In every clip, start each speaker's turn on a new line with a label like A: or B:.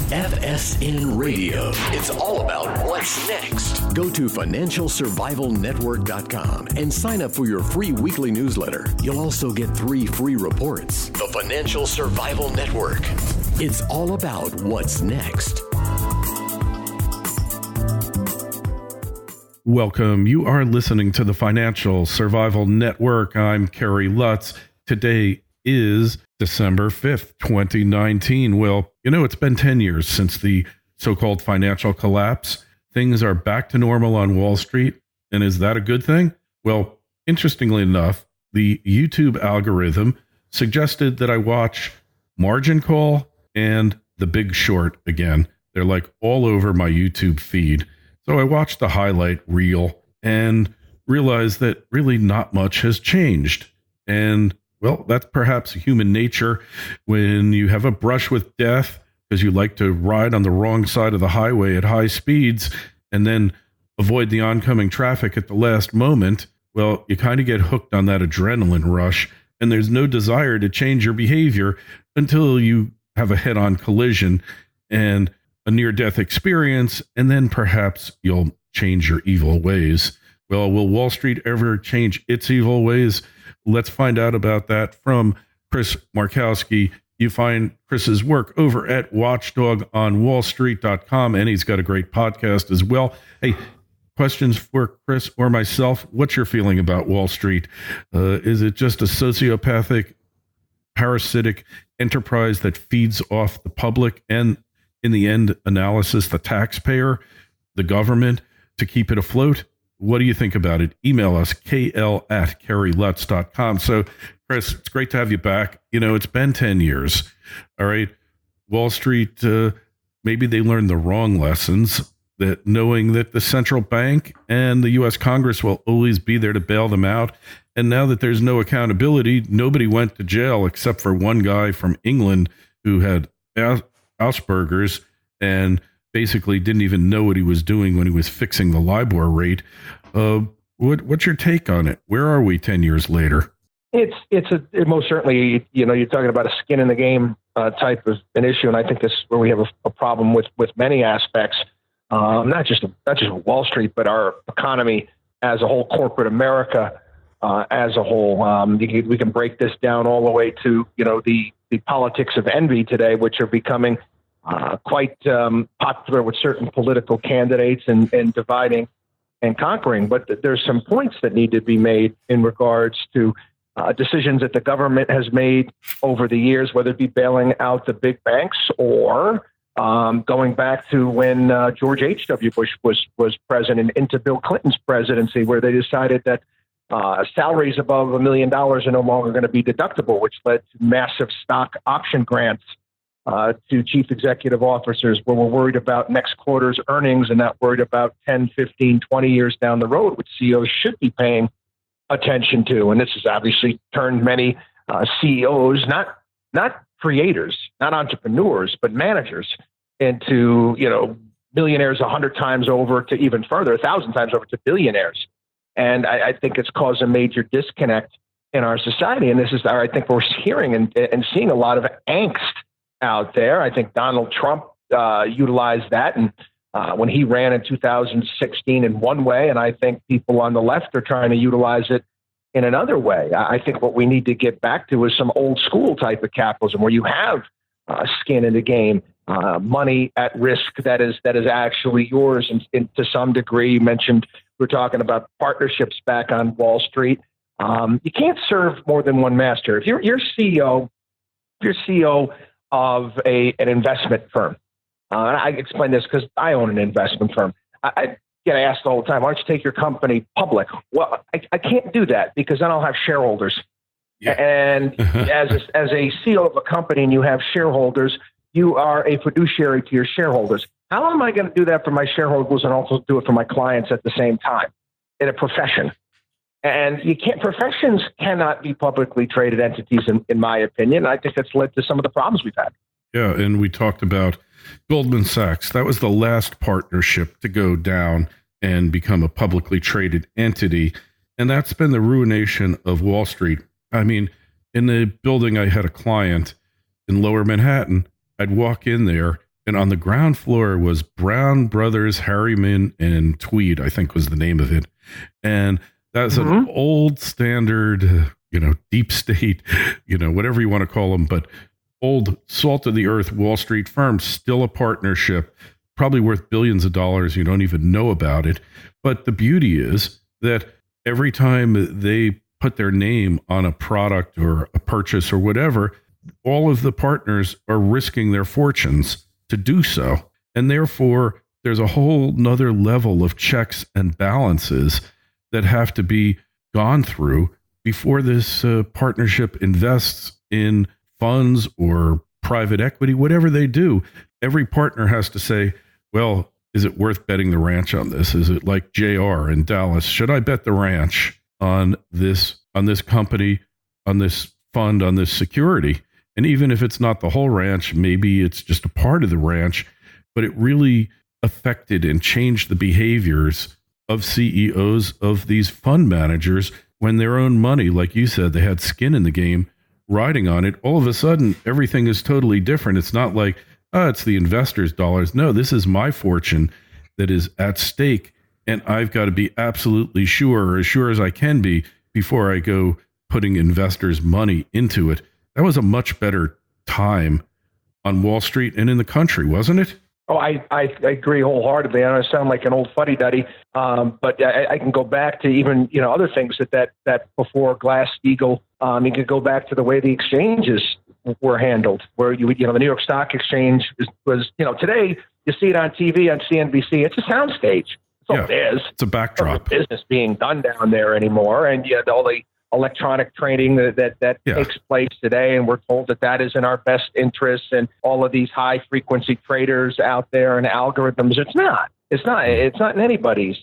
A: FSN Radio. It's all about what's next. Go to financialsurvivalnetwork.com and sign up for your free weekly newsletter. You'll also get 3 free reports. The Financial Survival Network. It's all about what's next.
B: Welcome. You are listening to the Financial Survival Network. I'm Kerry Lutz. Today is December 5th, 2019. Well, it's been 10 years since the so-called financial collapse. Things are back to normal on Wall Street. And is that a good thing? Well, interestingly enough, the YouTube algorithm suggested that I watch Margin Call and The Big Short again. They're like all over my YouTube feed. So I watched the highlight reel and realized that really not much has changed. And well, that's perhaps human nature when you have a brush with death because you like to ride on the wrong side of the highway at high speeds and then avoid the oncoming traffic at the last moment. Well, you kind of get hooked on that adrenaline rush and there's no desire to change your behavior until you have a head-on collision and a near-death experience, and then perhaps you'll change your evil ways. Well, will Wall Street ever change its evil ways? Let's find out about that from Chris Markowski. You find Chris's work over at watchdogonwallstreet.com, and he's got a great podcast as well. Hey, questions for Chris or myself? What's your feeling about Wall Street? Is it just a sociopathic, parasitic enterprise that feeds off the public and, in the end analysis, the taxpayer, the government, to keep it afloat? What do you think about it? Email us, kl@kerrylutz.com. So, Chris, it's great to have you back. It's been 10 years. All right. Wall Street, maybe they learned the wrong lessons, that knowing that the central bank and the U.S. Congress will always be there to bail them out. And now that there's no accountability, nobody went to jail except for one guy from England who had Asperger's and basically didn't even know what he was doing when he was fixing the LIBOR rate. What's your take on it? Where are we 10 years later?
C: It most certainly, you're talking about a skin in the game type of an issue. And I think this is where we have a problem with many aspects, not just Wall Street, but our economy as a whole, corporate America as a whole. We can break this down all the way to, the politics of envy today, which are becoming quite popular with certain political candidates and dividing and conquering. But there's some points that need to be made in regards to decisions that the government has made over the years, whether it be bailing out the big banks or going back to when George H.W. Bush was president into Bill Clinton's presidency, where they decided that salaries above $1 million are no longer going to be deductible, which led to massive stock option grants to chief executive officers, where we're worried about next quarter's earnings and not worried about 10, 15, 20 years down the road, which CEOs should be paying attention to. And this has obviously turned many CEOs, not creators, not entrepreneurs, but managers, into millionaires 100 times over to even further, 1,000 times over to billionaires. And I think it's caused a major disconnect in our society. And this is, I think, we're hearing and seeing a lot of angst out there. I think Donald Trump utilized that and when he ran in 2016 in one way, and I think people on the left are trying to utilize it in another way. I think what we need to get back to is some old school type of capitalism where you have skin in the game, money at risk that is actually yours. And to some degree, you mentioned we're talking about partnerships back on Wall Street. You can't serve more than one master. If you're CEO of an investment firm, and I explain this because I own an investment firm. I get asked all the time, why don't you take your company public? Well, I can't do that because then I'll have shareholders. Yeah. And as a CEO of a company and you have shareholders, you are a fiduciary to your shareholders. How am I going to do that for my shareholders and also do it for my clients at the same time in a profession? And professions cannot be publicly traded entities, in my opinion. I think that's led to some of the problems we've had.
B: Yeah, and we talked about Goldman Sachs. That was the last partnership to go down and become a publicly traded entity. And that's been the ruination of Wall Street. I mean, in the building, I had a client in Lower Manhattan. I'd walk in there And on the ground floor was Brown Brothers, Harriman, and Tweed, I think was the name of it. And that's an old standard, deep state, whatever you want to call them, but old salt of the earth Wall Street firm, still a partnership, probably worth billions of dollars. You don't even know about it. But the beauty is that every time they put their name on a product or a purchase or whatever, all of the partners are risking their fortunes to do so. And therefore, there's a whole nother level of checks and balances that have to be gone through before this partnership invests in funds or private equity, whatever they do. Every partner has to say, well, is it worth betting the ranch on this? Is it like JR in Dallas? Should I bet the ranch on this company, on this fund, on this security? And even if it's not the whole ranch, maybe it's just a part of the ranch, but it really affected and changed the behaviors of CEOs of these fund managers when their own money, like you said, they had skin in the game riding on it. All of a sudden, everything is totally different. It's not like, it's the investors' dollars. No, this is my fortune that is at stake, and I've got to be absolutely sure, or as sure as I can be, before I go putting investors' money into it. That was a much better time on Wall Street and in the country, wasn't it?
C: Oh, I agree wholeheartedly. I know I sound like an old fuddy-duddy, but I can go back to even other things that before Glass-Steagall. You could go back to the way the exchanges were handled, where the New York Stock Exchange was today you see it on TV on CNBC. It's a soundstage. That's all it is.
B: It's a backdrop.
C: There's no business being done down there anymore, and all the electronic trading that takes place today, and we're told that is in our best interest, and all of these high frequency traders out there and algorithms. It's not in anybody's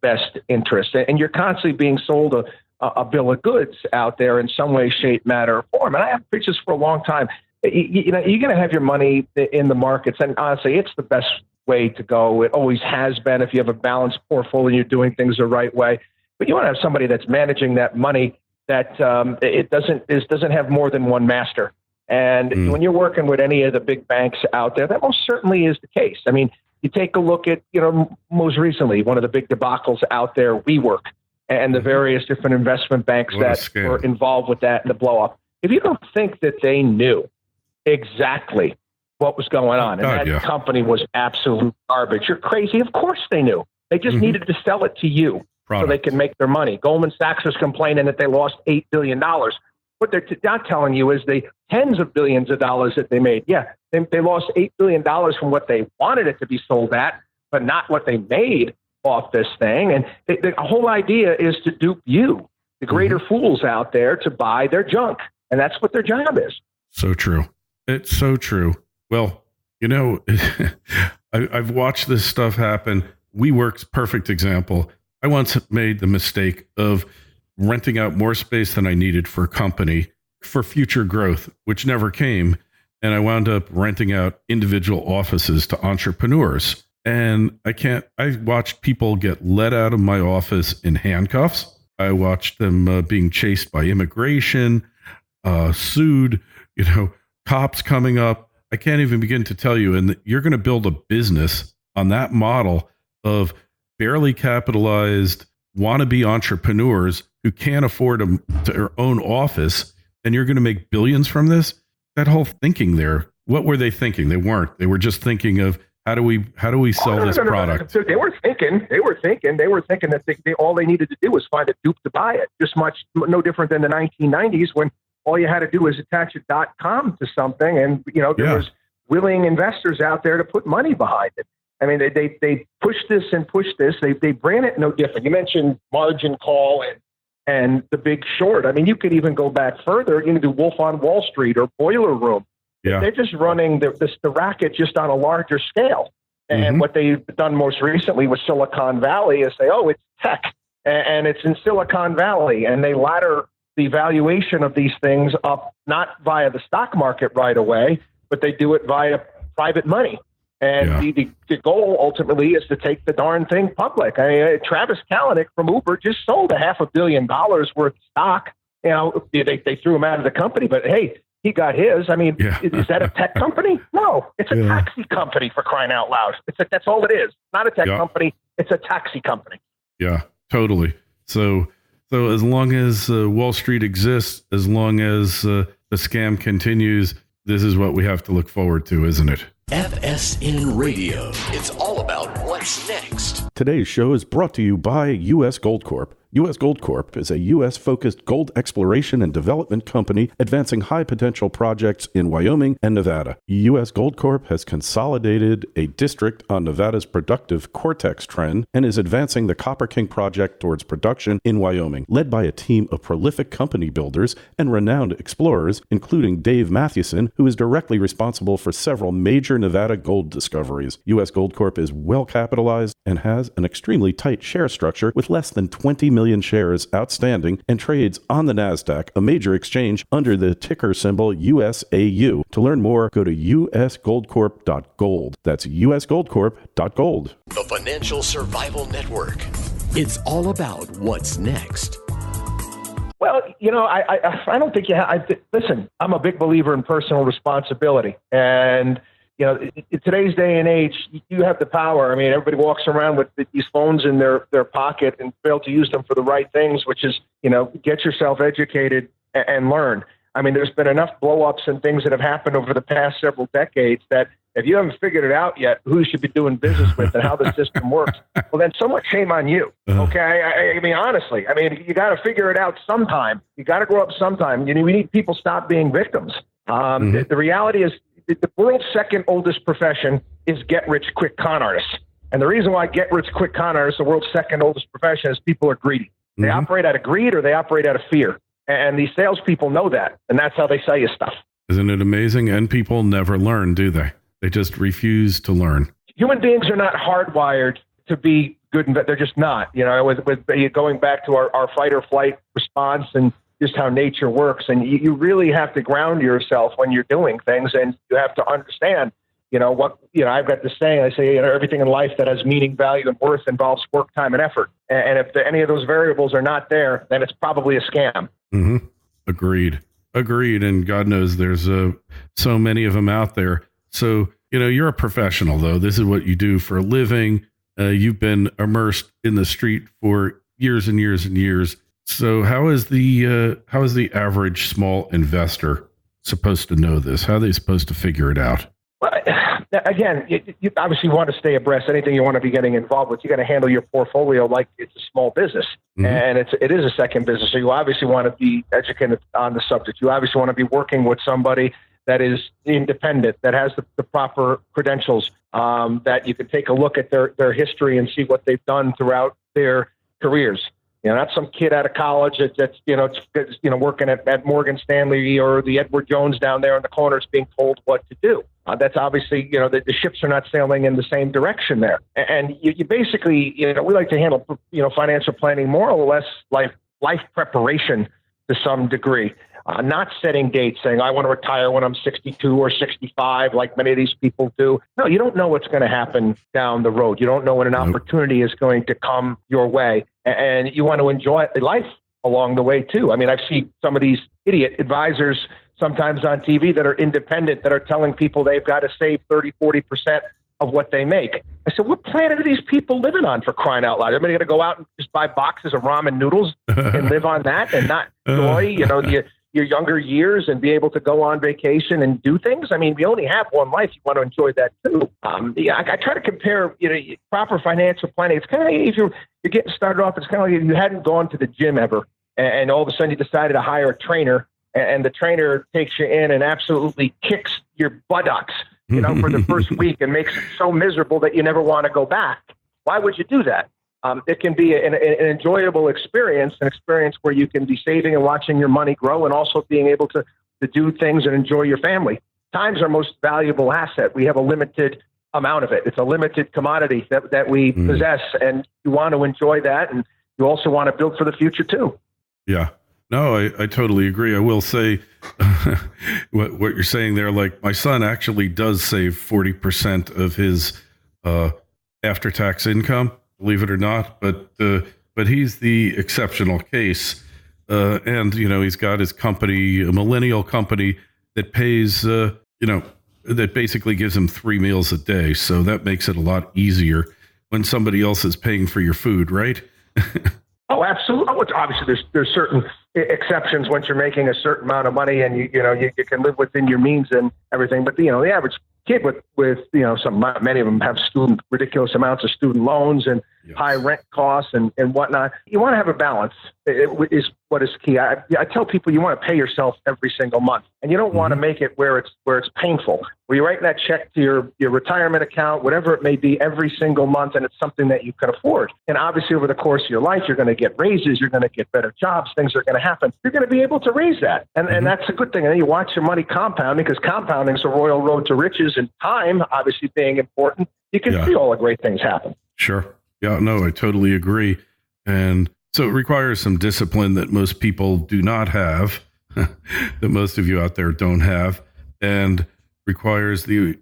C: best interest, and you're constantly being sold a bill of goods out there in some way, shape, matter, or form. And I have preached this for a long time. You're going to have your money in the markets, and honestly, it's the best way to go. It always has been if you have a balanced portfolio and you're doing things the right way. But you want to have somebody that's managing that money that it doesn't have more than one master. And when you're working with any of the big banks out there, that most certainly is the case. I mean, you take a look at, most recently, one of the big debacles out there, WeWork, and the various different investment banks that were involved with that and the blow up. If you don't think that they knew exactly what was going on and that company was absolute garbage, you're crazy. Of course they knew. They just needed to sell it to you. So they can make their money. Goldman Sachs was complaining that they lost $8 billion. What they're not telling you is the tens of billions of dollars that they made. Yeah, they lost $8 billion from what they wanted it to be sold at, but not what they made off this thing. And the whole idea is to dupe you, the greater fools out there, to buy their junk. And that's what their job is.
B: So true. It's so true. Well, I've watched this stuff happen. WeWork's perfect example. I once made the mistake of renting out more space than I needed for a company for future growth, which never came. And I wound up renting out individual offices to entrepreneurs. And I watched people get let out of my office in handcuffs. I watched them being chased by immigration, sued, cops coming up. I can't even begin to tell you. And you're going to build a business on that model of barely capitalized wannabe entrepreneurs who can't afford their own office, and you're going to make billions from this. That whole thinking there, what were they thinking? They weren't. They were just thinking of how do we sell this product?
C: So they were thinking that all they needed to do was find a dupe to buy it. Just no different than the 1990s when all you had to do was attach a .com to something, and there was willing investors out there to put money behind it. I mean, they push this and push this. They brand it no different. You mentioned margin call and the Big Short. I mean, you could even go back further. You can do Wolf on Wall Street or Boiler Room. Yeah. They're just running the racket just on a larger scale. And what they've done most recently with Silicon Valley is say, it's tech and it's in Silicon Valley. And they ladder the valuation of these things up, not via the stock market right away, but they do it via private money. And the goal ultimately is to take the darn thing public. I mean, Travis Kalanick from Uber just sold $500 million worth of stock. They threw him out of the company, but hey, he got his. I mean,
B: Yeah.
C: is that a tech company? No, it's a taxi company, for crying out loud. That's all it is. Not a tech company. It's a taxi company.
B: Yeah, totally. So as long as Wall Street exists, as long as the scam continues, this is what we have to look forward to, isn't it?
A: FSN Radio. It's all about what's next.
D: Today's show is brought to you by U.S. Gold Corp. U.S. Gold Corp is a U.S.-focused gold exploration and development company advancing high-potential projects in Wyoming and Nevada. U.S. Gold Corp has consolidated a district on Nevada's productive Cortex trend and is advancing the Copper King project towards production in Wyoming, led by a team of prolific company builders and renowned explorers, including Dave Mathewson, who is directly responsible for several major Nevada gold discoveries. U.S. Gold Corp is well-capitalized and has an extremely tight share structure with less than 20 million shares outstanding and trades on the NASDAQ, a major exchange, under the ticker symbol USAU. To learn more, go to usgoldcorp.gold. That's usgoldcorp.gold.
A: The Financial Survival Network. It's all about what's next.
C: Well, I don't think listen, I'm a big believer in personal responsibility. And in today's day and age, you have the power. I mean, everybody walks around with these phones in their pocket and fail to use them for the right things, which is, get yourself educated and learn. I mean, there's been enough blow-ups and things that have happened over the past several decades that if you haven't figured it out yet, who you should be doing business with and how the system works, well, then somewhat shame on you. Okay. I mean, honestly, you got to figure it out sometime. You got to grow up sometime. We need people to stop being victims. The reality is, the world's second oldest profession is get-rich-quick con artists. And the reason why get-rich-quick con artists, the world's second oldest profession, is people are greedy. They operate out of greed or they operate out of fear. And these salespeople know that, and that's how they sell you stuff.
B: Isn't it amazing? And people never learn, do they? They just refuse to learn.
C: Human beings are not hardwired to be good, and they're just not. With going back to our fight or flight response and just how nature works. And you really have to ground yourself when you're doing things, and you have to understand, I've got this saying, I say, everything in life that has meaning, value, and worth involves work, time, and effort. And if any of those variables are not there, then it's probably a scam.
B: Mm-hmm. Agreed. And God knows there's so many of them out there. So, you're a professional, though. This is what you do for a living. You've been immersed in the street for years and years and years. So how is the average small investor supposed to know this? How are they supposed to figure it out?
C: Well, again, you obviously want to stay abreast. Anything you want to be getting involved with, you got to handle your portfolio like it's a small business, and it is a second business. So you obviously want to be educated on the subject. You obviously want to be working with somebody that is independent, that has the proper credentials, that you can take a look at their history and see what they've done throughout their careers. Not some kid out of college that's working at Morgan Stanley or the Edward Jones down there in the corners being told what to do. That's obviously, the ships are not sailing in the same direction there. And you basically, we like to handle, financial planning more or less life preparation to some degree. Not setting dates, saying, I want to retire when I'm 62 or 65, like many of these people do. No, you don't know what's going to happen down the road. You don't know when an opportunity is going to come your way. And you want to enjoy life along the way, too. I mean, I've seen some of these idiot advisors sometimes on TV that are independent that are telling people they've got to save 30, 40% of what they make. I said, what planet are these people living on, for crying out loud? Everybody going to go out and just buy boxes of ramen noodles and live on that and not enjoy, your younger years and be able to go on vacation and do things? I mean, we only have one life. You want to enjoy that too. I try to compare, proper financial planning. It's kind of like if you're getting started off, it's kind of like if you hadn't gone to the gym ever, and all of a sudden you decided to hire a trainer, and the trainer takes you in and absolutely kicks your buttocks, for the first week and makes it so miserable that you never want to go back. Why would you do that? It can be an enjoyable experience, an experience where you can be saving and watching your money grow and also being able to do things and enjoy your family. Time's our most valuable asset. We have a limited amount of it. It's a limited commodity that we possess, and you want to enjoy that, and you also want to build for the future too.
B: Yeah. No, I totally agree. I will say what you're saying there, like my son actually does save 40% of his after-tax income, believe it or not, but he's the exceptional case. And, he's got his company, a millennial company that pays, that basically gives them 3 meals a day. So that makes it a lot easier when somebody else is paying for your food, right?
C: Oh, absolutely. Oh, obviously, there's certain exceptions once you're making a certain amount of money, and you can live within your means and everything. But the average kid with many of them have ridiculous amounts of student loans and high rent costs and whatnot. You want to have a balance. It is what is key. I tell people you want to pay yourself every single month, and you don't want to make it where it's painful. Where you're writing that check to your retirement account, whatever it may be, every single month, and it's something that you can afford. And obviously, over the course of your life, you're going to get raises, you're going to get better jobs, things are going to happen. You're going to be able to raise that, and that's a good thing. And then you watch your money compound, because compounding is a royal road to riches, and time obviously being important. You can see all the great things happen.
B: Sure. Yeah, no, I totally agree. And so it requires some discipline that most people do not have, that most of you out there don't have, and requires the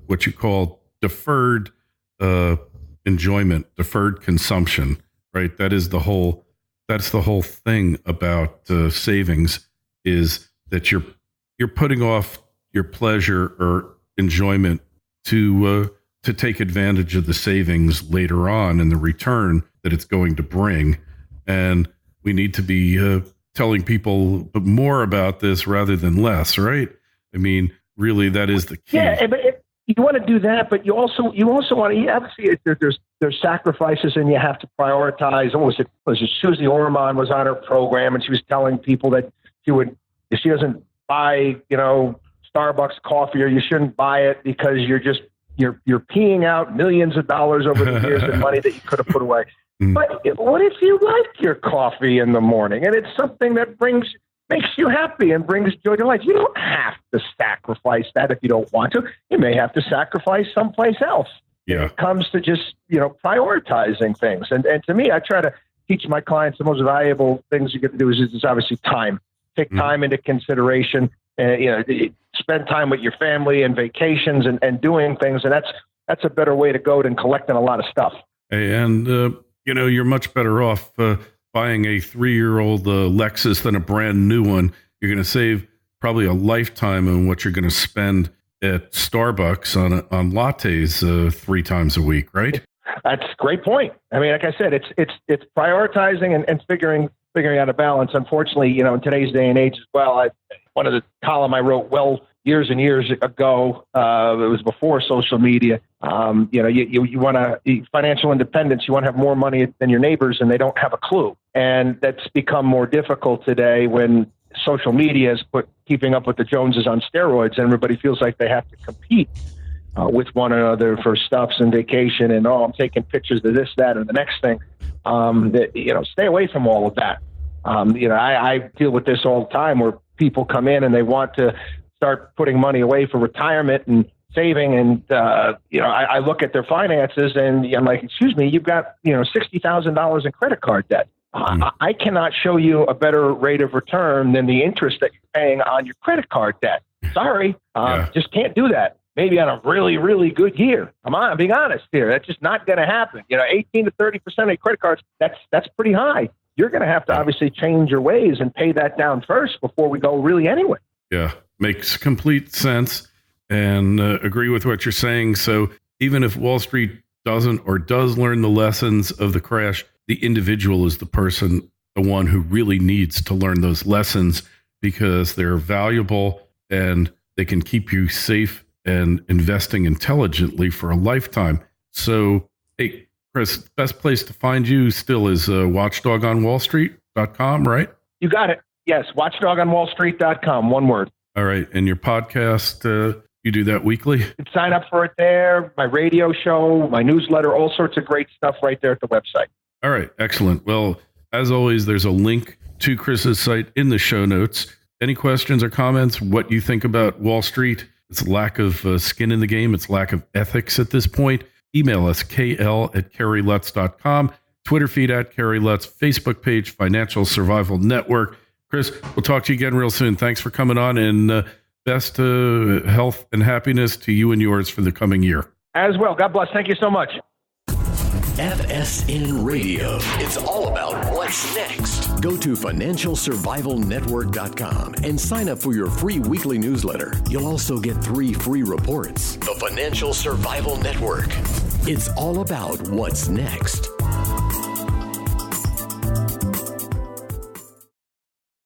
B: what you call deferred enjoyment, deferred consumption, right? That's the whole thing about savings, is that you're putting off your pleasure or enjoyment to take advantage of the savings later on and the return that it's going to bring. And we need to be telling people more about this rather than less, right? I mean, really, that is the key.
C: Yeah, but you want to do that, but you also want to, obviously there's sacrifices, and you have to prioritize. Was it Susie Orman was on her program, and she was telling people that if she doesn't buy, Starbucks coffee, or you shouldn't buy it because you're peeing out millions of dollars over the years of money that you could have put away. But what if you like your coffee in the morning, and it's something that makes you happy and brings joy to life? You don't have to sacrifice that if you don't want to. You may have to sacrifice someplace else.
B: Yeah.
C: It comes to just, prioritizing things. And to me, I try to teach my clients the most valuable things you get to do is obviously time. Take time into consideration, and spend time with your family and vacations and doing things. And that's a better way to go than collecting a lot of stuff.
B: And, you're much better off buying a 3-year-old Lexus than a brand new one. You're going to save probably a lifetime on what you're going to spend at Starbucks on lattes 3 times a week, right?
C: That's a great point. I mean, like I said, it's prioritizing and figuring out a balance. Unfortunately, in today's day and age as well, one of the column I wrote years and years ago, it was before social media. You want financial independence. You want to have more money than your neighbors, and they don't have a clue. And that's become more difficult today when social media has put keeping up with the Joneses on steroids, and everybody feels like they have to compete with one another for stuffs and vacation, and I'm taking pictures of this, that, or the next thing. Stay away from all of that. I deal with this all the time, where people come in and they want to start putting money away for retirement and saving, and I look at their finances and I'm like, excuse me, you've got $60,000 in credit card debt. I cannot show you a better rate of return than the interest that you're paying on your credit card debt. Sorry, just can't do that. Maybe on a really, really good year. I'm being honest here. That's just not going to happen. 18 to 30% of your credit cards, that's pretty high. You're going to have to obviously change your ways and pay that down first before we go really anywhere.
B: Yeah, makes complete sense, and agree with what you're saying. So even if Wall Street doesn't or does learn the lessons of the crash, the individual is the one who really needs to learn those lessons, because they're valuable and they can keep you safe and investing intelligently for a lifetime. So, hey, Chris, best place to find you still is watchdogonwallstreet.com, right?
C: You got it. Yes, watchdogonwallstreet.com, one word.
B: All right. And your podcast, you do that weekly?
C: You can sign up for it there, my radio show, my newsletter, all sorts of great stuff right there at the website.
B: All right. Excellent. Well, as always, there's a link to Chris's site in the show notes. Any questions or comments? What you think about Wall Street? Its lack of skin in the game, its lack of ethics at this point. Email us, kl@kerrylutz.com, Twitter feed @KerryLutz, Facebook page, Financial Survival Network. Chris, we'll talk to you again real soon. Thanks for coming on, and best health and happiness to you and yours for the coming year.
C: As well. God bless. Thank you so much.
A: FSN Radio. It's all about what's next. Go to financialsurvivalnetwork.com and sign up for your free weekly newsletter. You'll also get 3 free reports. The Financial Survival Network. It's all about what's next.